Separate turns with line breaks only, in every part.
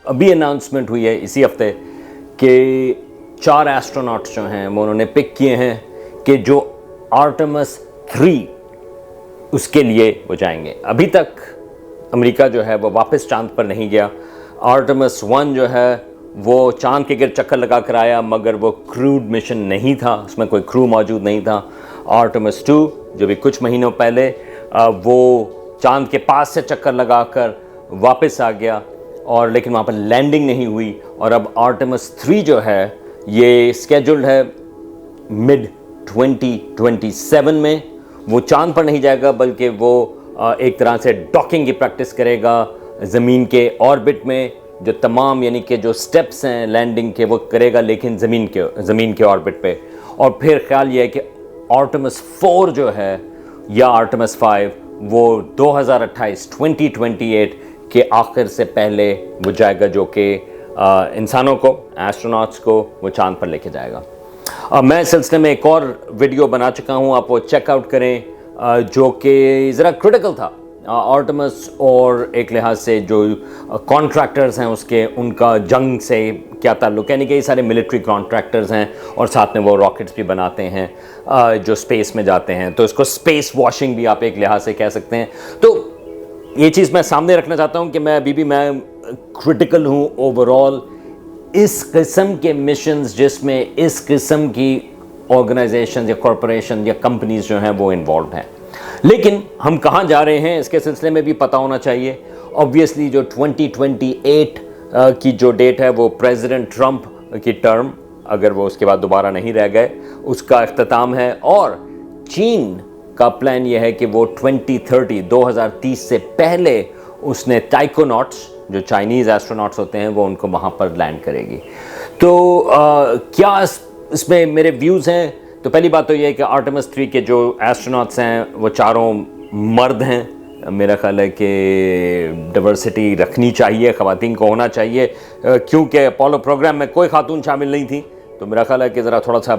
अभी अनाउंसमेंट हुई है इसी हफ्ते कि 4 एस्ट्रोनॉट्स जो हैं वो उन्होंने पिक किए हैं कि जो आर्टेमिस 3 उसके लिए वो जाएंगे। अभी तक अमेरिका जो है वो वापस चांद पर नहीं गया। आर्टेमिस 1 जो है वो चांद के गिर्द चक्कर लगा कर आया, मगर वो क्रूड मिशन नहीं था, उसमें कोई क्रू मौजूद नहीं था। आर्टेमिस 2 जो भी कुछ महीनों पहले वो चांद के पास से चक्कर लगाकर वापस आ गया, और लेकिन वहाँ पर लैंडिंग नहीं हुई। और अब आर्टेमिस 3 जो है ये स्केड्यूल्ड है मिड 2027 में। वो चांद पर नहीं जाएगा, बल्कि वो एक तरह से डॉकिंग की प्रैक्टिस करेगा ज़मीन के ऑर्बिट में। जो तमाम यानी कि जो स्टेप्स हैं लैंडिंग के वो करेगा, लेकिन ज़मीन के ऑर्बिट पे। और फिर ख्याल ये है कि आर्टेमिस 4 जो है या आर्टेमिस 5 वो 2028 के आखिर से पहले वो जाएगा, जो कि इंसानों को, एस्ट्रोनॉट्स को वो चांद पर लेके जाएगा। मैं इस सिलसिले में एक और वीडियो बना चुका हूँ, आप वो चेकआउट करें, जो कि ज़रा क्रिटिकल था आर्टेमिस और एक लिहाज से जो कॉन्ट्रैक्टर्स हैं उसके, उनका जंग से क्या ताल्लुक है। यानी कि ये सारे मिलिट्री कॉन्ट्रैक्टर्स हैं और साथ में वो रॉकेट्स भी बनाते हैं जो स्पेस में जाते हैं, तो इसको स्पेस वॉशिंग भी आप एक लिहाज से कह सकते हैं। तो ये चीज़ मैं सामने रखना चाहता हूँ कि मैं क्रिटिकल हूँ ओवरऑल इस किस्म के मिशंस जिसमें इस किस्म की ऑर्गेनाइजेशन या कॉरपोरेशन या कंपनीज जो हैं वो इन्वॉल्व हैं। लेकिन हम कहाँ जा रहे हैं इसके सिलसिले में भी पता होना चाहिए। ऑब्वियसली जो 2028 की जो डेट है वो प्रेसिडेंट ट्रंप की टर्म, अगर वो उसके बाद दोबारा नहीं रह गए, उसका इख्तिताम है। और चीन का प्लान ये है कि वो 2030 से पहले उसने टाइकोनॉट्स, जो चाइनीज़ एस्ट्रोनॉट्स होते हैं, वो उनको वहाँ पर लैंड करेगी। तो क्या इसमें मेरे व्यूज़ हैं? तो पहली बात तो ये है कि आर्टेमिस 3 के जो एस्ट्रोनॉट्स हैं वो चारों मर्द हैं। मेरा ख्याल है कि डाइवर्सिटी रखनी चाहिए, ख़वातीन को होना चाहिए, क्योंकि अपोलो प्रोग्राम में कोई खातून शामिल नहीं थी। तो मेरा ख्याल है कि ज़रा थोड़ा सा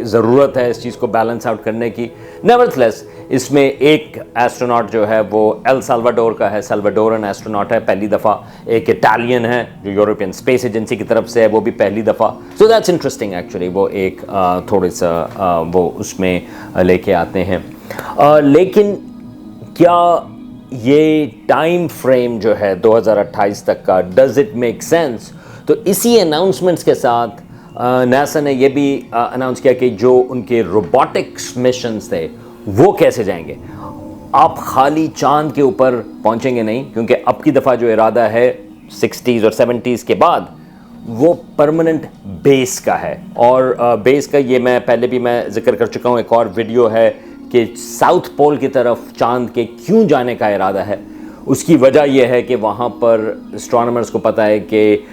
ज़रूरत है इस चीज़ को बैलेंस आउट करने की। नेवरथलेस इसमें एक एस्ट्रोनॉट जो है वो एल साल्वाडोर का है, साल्वाडोरन एस्ट्रोनॉट है, पहली दफ़ा। एक इटालियन है जो यूरोपियन स्पेस एजेंसी की तरफ से है, वो भी पहली दफ़ा। सो दैट्स इंटरेस्टिंग एक्चुअली, वो एक थोड़े सा वो उसमें लेके आते हैं। लेकिन क्या ये टाइम फ्रेम जो है 2028 तक का, डज इट मेक सेंस? तो इसी अनाउंसमेंट्स के साथ नासा ने यह भी अनाउंस किया कि जो उनके रोबोटिक्स मिशंस थे वो कैसे जाएंगे। आप खाली चांद के ऊपर पहुंचेंगे नहीं, क्योंकि अब की दफ़ा जो इरादा है 60s और 70s के बाद वो परमानेंट बेस का है। और बेस का ये मैं पहले भी मैं जिक्र कर चुका हूँ, एक और वीडियो है कि साउथ पोल की तरफ चांद के क्यों जाने का इरादा है। उसकी वजह यह है कि वहाँ पर एस्ट्रोनॉमर्स को पता है कि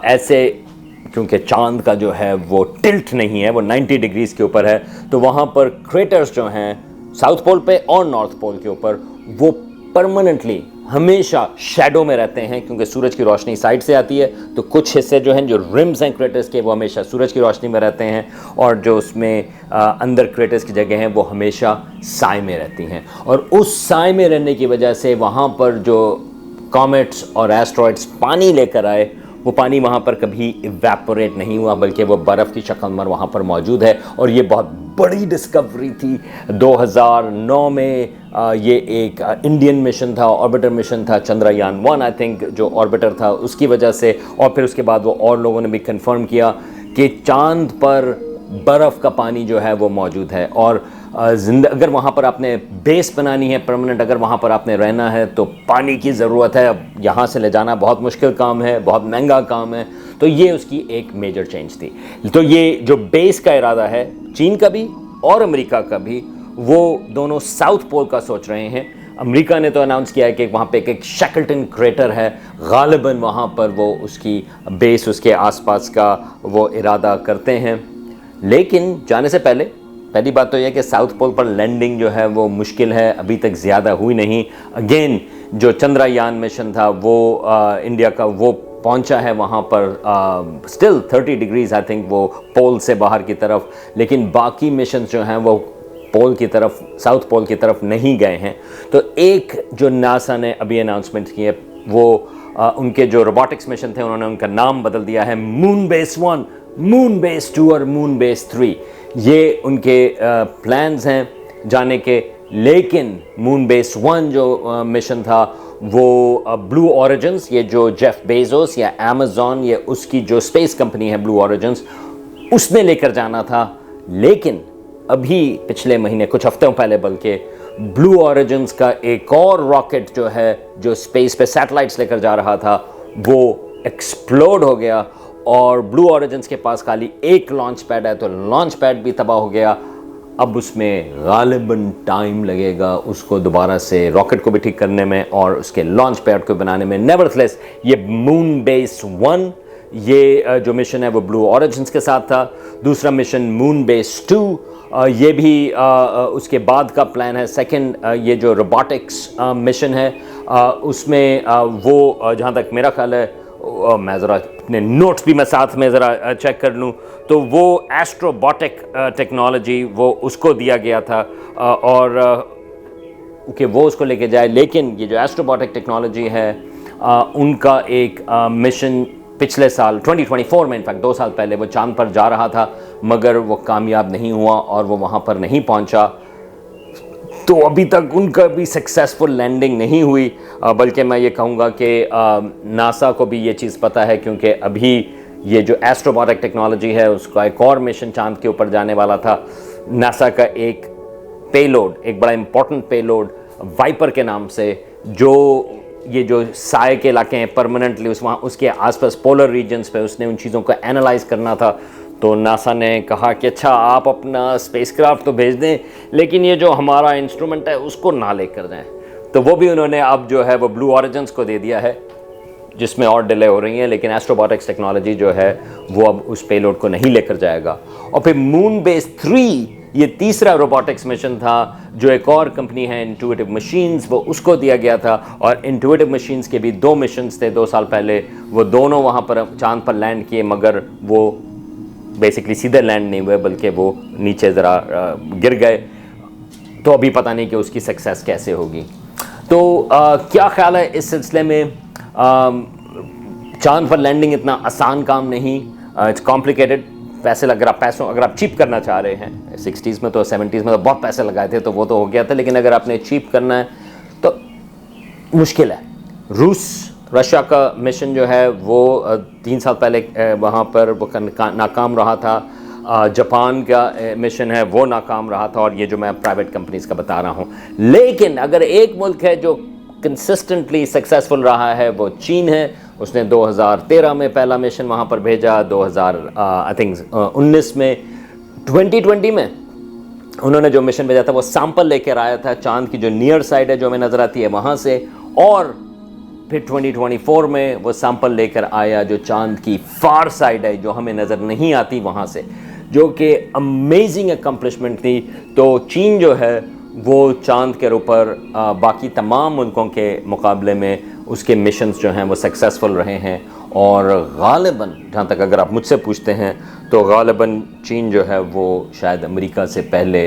ऐसे, क्योंकि चांद का जो है वो टिल्ट नहीं है, वो 90 डिग्रीज के ऊपर है, तो वहाँ पर क्रेटर्स जो हैं साउथ पोल पे और नॉर्थ पोल के ऊपर वो परमानेंटली हमेशा शैडो में रहते हैं, क्योंकि सूरज की रोशनी साइड से आती है। तो कुछ हिस्से जो हैं, जो रिम्स हैं क्रेटर्स के, वो हमेशा सूरज की रोशनी में रहते हैं, और जो उसमें अंदर क्रेटर्स की जगह हैं वो हमेशा साए में रहती हैं। और उस साए में रहने की वजह से वहाँ पर जो कॉमेट्स और एस्ट्रॉइड्स पानी लेकर आए, वो पानी वहाँ पर कभी इवेपोरेट नहीं हुआ, बल्कि वो बर्फ़ की शक्ल में वहाँ पर मौजूद है। और ये बहुत बड़ी डिस्कवरी थी। 2009 में ये एक इंडियन मिशन था, ऑर्बिटर मिशन था, चंद्रयान 1 आई थिंक जो ऑर्बिटर था, उसकी वजह से। और फिर उसके बाद वो और लोगों ने भी कंफर्म किया कि चांद पर बर्फ़ का पानी जो है वो मौजूद है। और अगर वहाँ पर आपने बेस बनानी है परमानेंट, अगर वहाँ पर आपने रहना है, तो पानी की ज़रूरत है। अब यहाँ से ले जाना बहुत मुश्किल काम है, बहुत महंगा काम है। तो ये उसकी एक मेजर चेंज थी। तो ये जो बेस का इरादा है चीन का भी और अमेरिका का भी, वो दोनों साउथ पोल का सोच रहे हैं। अमेरिका ने तो अनाउंस किया है कि वहाँ पे एक शैकल्टन क्रेटर है, गालिबन वहाँ पर वो उसकी बेस, उसके आसपास का वो इरादा करते हैं। लेकिन जाने से पहले पहली बात तो यह कि साउथ पोल पर लैंडिंग जो है वो मुश्किल है, अभी तक ज़्यादा हुई नहीं। अगेन जो चंद्रयान मिशन था वो इंडिया का, वो पहुंचा है वहाँ पर स्टिल 30 डिग्रीज आई थिंक वो पोल से बाहर की तरफ, लेकिन बाकी मिशन जो हैं वो पोल की तरफ, साउथ पोल की तरफ नहीं गए हैं। तो एक जो नासा ने अभी अनाउंसमेंट की है, वो उनके जो रोबोटिक्स मिशन थे उन्होंने उनका नाम बदल दिया है मून बेस 1, मून बेस 2 और मून बेस 3। ये उनके प्लान्स हैं जाने के। लेकिन मून बेस 1 जो मिशन था वो ब्लू ऑरिजिन्स, ये जो जेफ बेजोस या अमेजॉन, ये उसकी जो स्पेस कंपनी है ब्लू ऑरिजिन्स, उसने लेकर जाना था। लेकिन अभी पिछले महीने, कुछ हफ्तों पहले बल्कि, ब्लू ऑरिजिन्स का एक और रॉकेट जो है, जो स्पेस पे सैटेलाइट्स लेकर जा रहा था, वो एक्सप्लोड हो गया और ब्लू ऑरिजिन्स के पास खाली एक लॉन्च पैड है, तो लॉन्च पैड भी तबाह हो गया। अब उसमें गालिबन टाइम लगेगा उसको दोबारा से रॉकेट को भी ठीक करने में और उसके लॉन्च पैड को बनाने में। नेवरथलेस ये मून बेस 1, ये जो मिशन है वो ब्लू ऑरिजिन्स के साथ था। दूसरा मिशन मून बेस 2, ये भी उसके बाद का प्लान है। सेकंड, ये जो रोबोटिक्स मिशन है उसमें वो जहाँ तक मेरा ख्याल है, मैं ज़रा अपने नोट्स भी मैं साथ में ज़रा चेक कर लूँ, तो वो एस्ट्रोबॉटिक टेक्नोलॉजी वो उसको दिया गया था और कि वो उसको लेके जाए। लेकिन ये जो एस्ट्रोबॉटिक टेक्नोलॉजी है उनका एक मिशन पिछले साल 2024 में, इनफैक्ट 2 साल पहले, वो चांद पर जा रहा था मगर वो कामयाब नहीं हुआ और वो वहाँ पर नहीं पहुँचा। तो अभी तक उनका भी सक्सेसफुल लैंडिंग नहीं हुई। बल्कि मैं ये कहूँगा कि नासा को भी ये चीज़ पता है, क्योंकि अभी ये जो एस्ट्रोबॉटिक टेक्नोलॉजी है उसका एक और मिशन चांद के ऊपर जाने वाला था। नासा का एक पेलोड, एक बड़ा इंपॉर्टेंट पेलोड वाइपर के नाम से, जो ये जो साए के इलाके हैं परमानेंटली वहाँ उसके आसपास पोलर रीजन्स पे, उसने उन चीज़ों को एनालाइज करना था। तो नासा ने कहा कि अच्छा आप अपना स्पेसक्राफ्ट तो भेज दें, लेकिन ये जो हमारा इंस्ट्रूमेंट है उसको ना लेकर जाएं। तो वो भी उन्होंने अब जो है वो ब्लू ऑरिजिन्स को दे दिया है, जिसमें और डिले हो रही है। लेकिन एस्ट्रोबॉटिक्स टेक्नोलॉजी जो है वो अब उस पेलोड को नहीं लेकर जाएगा। और फिर मून बेस 3, ये तीसरा रोबोटिक्स मिशन था, जो एक और कंपनी है इंट्यूटिव मशीन्स, वो उसको दिया गया था। और इंट्यूटिव मशीन्स के भी 2 मिशंस थे 2 साल पहले, वो दोनों वहाँ पर चांद पर लैंड किए, मगर वो बेसिकली सीधे लैंड नहीं हुए बल्कि वो नीचे ज़रा गिर गए। तो अभी पता नहीं कि उसकी सक्सेस कैसे होगी। तो क्या ख्याल है इस सिलसिले में? चांद पर लैंडिंग इतना आसान काम नहीं, इट्स कॉम्प्लिकेटेड। अगर आप चीप करना चाह रहे हैं, 60s में तो 70s में तो बहुत पैसे लगाए थे, तो वो तो हो गया था। लेकिन अगर आपने चीप करना है तो मुश्किल है। रशिया का मिशन जो है वो 3 साल पहले वहाँ पर वो नाकाम रहा था। जापान का मिशन है वो नाकाम रहा था, और ये जो मैं प्राइवेट कंपनीज का बता रहा हूँ। लेकिन अगर एक मुल्क है जो कंसिस्टेंटली सक्सेसफुल रहा है वो चीन है। उसने 2013 में पहला मिशन वहाँ पर भेजा, 2019 में, 2020 में उन्होंने जो मिशन भेजा था वो सैंपल लेकर आया था चांद की जो नियर साइड है जो हमें नज़र आती है वहाँ से, और फिर 2024 में वो सैंपल लेकर आया जो चांद की फार साइड है जो हमें नज़र नहीं आती वहाँ से, जो कि अमेजिंग अकम्पलिशमेंट थी। तो चीन जो है वो चांद के ऊपर बाकी तमाम मुल्कों के मुकाबले में उसके मिशंस जो हैं वो सक्सेसफुल रहे हैं। और गालिबन, जहाँ तक अगर आप मुझसे पूछते हैं, तो गालिबन चीन जो है वो शायद अमेरिका से पहले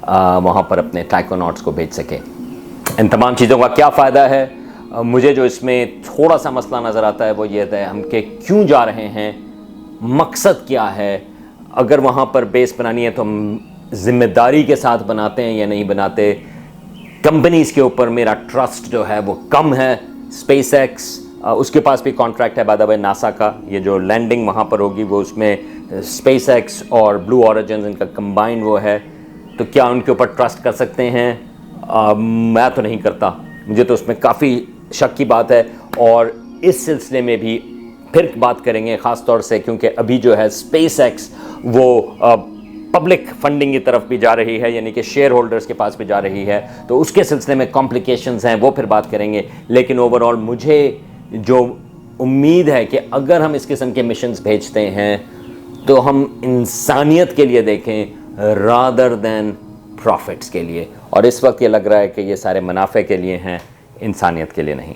वहाँ पर अपने टाइकोनॉट्स को भेज सके। इन तमाम चीज़ों का क्या फ़ायदा है? मुझे जो इसमें थोड़ा सा मसला नज़र आता है वो ये है हम कि क्यों जा रहे हैं, मकसद क्या है। अगर वहाँ पर बेस बनानी है तो हम जिम्मेदारी के साथ बनाते हैं या नहीं बनाते। कंपनीज़ के ऊपर मेरा ट्रस्ट जो है वो कम है। स्पेसएक्स, उसके पास भी कॉन्ट्रैक्ट है बाय द वे नासा का, ये जो लैंडिंग वहाँ पर होगी वो उसमें स्पेसएक्स और ब्लू ऑरिजिन इनका कंबाइंड वो है। तो क्या उनके ऊपर ट्रस्ट कर सकते हैं? मैं तो नहीं करता, मुझे तो उसमें काफ़ी शक की बात है। और इस सिलसिले में भी फिर बात करेंगे ख़ास तौर से, क्योंकि अभी जो है स्पेसएक्स वो पब्लिक फंडिंग की तरफ भी जा रही है, यानी कि शेयर होल्डर्स के पास भी जा रही है। तो उसके सिलसिले में कॉम्प्लिकेशंस हैं, वो फिर बात करेंगे। लेकिन ओवरऑल मुझे जो उम्मीद है कि अगर हम इस किस्म के मिशंस भेजते हैं तो हम इंसानियत के लिए देखें रादर दैन प्रॉफिट्स के लिए। और इस वक्त ये लग रहा है कि ये सारे मुनाफे के लिए हैं, इंसानियत के लिए नहीं।